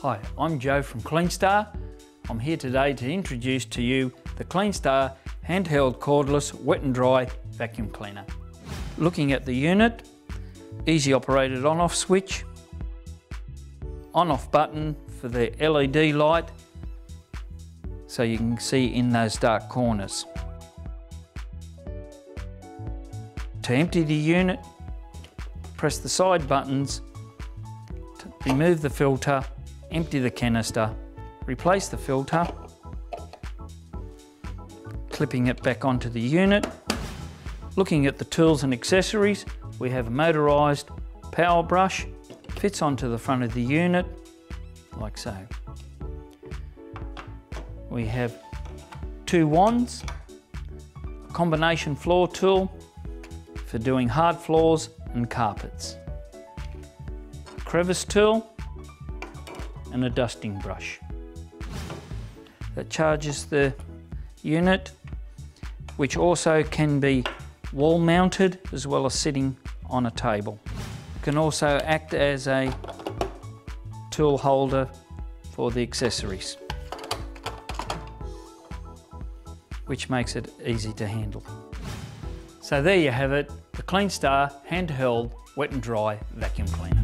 Hi, I'm Joe from Cleanstar. I'm here today to introduce to you the Cleanstar handheld cordless wet and dry vacuum cleaner. Looking at the unit, easy operated on-off switch, on-off button for the LED light so you can see in those dark corners. To empty the unit, press the side buttons to remove the filter, empty the canister, replace the filter, clipping it back onto the unit. Looking at the tools and accessories, we have a motorised power brush, fits onto the front of the unit, like so. We have two wands, a combination floor tool for doing hard floors and carpets, a crevice tool and a dusting brush. That charges the unit, which also can be wall mounted as well as sitting on a table. It can also act as a tool holder for the accessories, which makes it easy to handle. So there you have it, the Cleanstar handheld wet and dry vacuum cleaner.